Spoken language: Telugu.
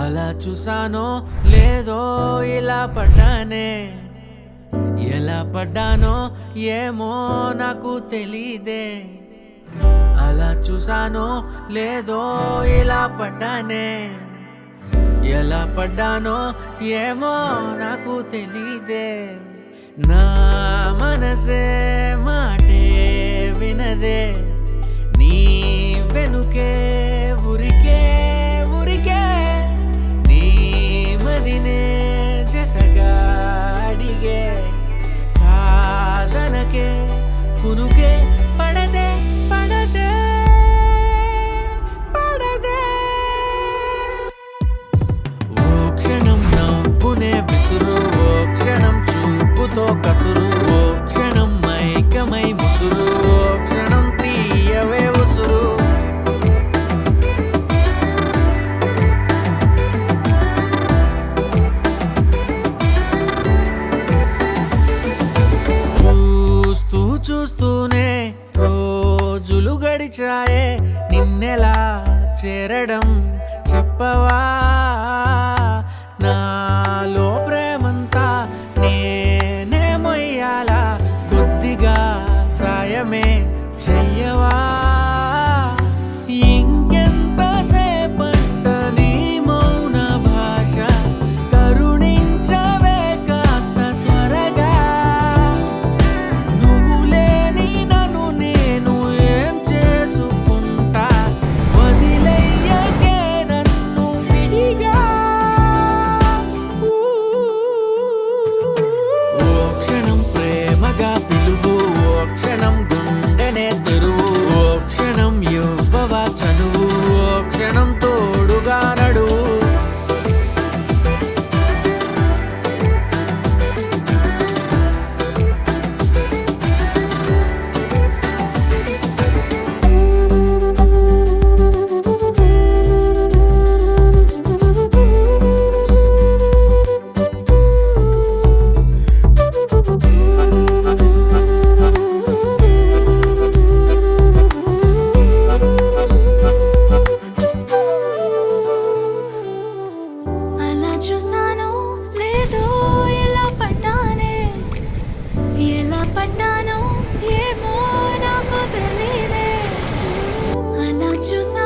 అలా చూసానో లేదో ఇలా పడ్డానే, ఎలా పడ్డానో ఏమో నాకు తెలీదే. అలా చూసానో లేదో ఇలా పడ్డానే, ఎలా పడ్డానో ఏమో నాకు తెలీదే. నా మనసే మాటే వినదే, నీ వెనుకే ఊరికే ఊరికే నీ మదినే జతగా అడిగే. కాదనకే కునుకే పడదే పడదే పడదే. ఓ క్షణం నవ్వునే విసురు, ఓ క్షణం చూపుతో కసురు, ఓ క్షణం మైకమై ముసురు, ఓ క్షణం తీయవే ఉసురు. చూస్తూ చూస్తూనే రోజులు గడిచాయే, నిన్నెలా చేరడం చెప్పవా. నాలో ప్రేమంతా నేనే మొయ్యాలా, కొద్దిగా సాయమే చెయ్యవా. ఇంకెంత సేపంట నీ మౌన భాష, కరుణించవే కాస్త త్వరగా. నువ్వు లేని నన్ను నేను ఏం చేసుకుంటా, వదిలేయకే నన్ను విడిగా. ఓ క్షణం ప్రేమగా పిలువు, ఓ క్షణం గుండెనే తెరువు, ఓ క్షణం ఇవ్వవా చనువు, ఓ క్షణం తోడుగా నడువు. అలా చూసానో లేదో ఎలా పడ్డానే, ఎలా పడ్డానో ఏమో నాకు తెలీదే. అలా చూసా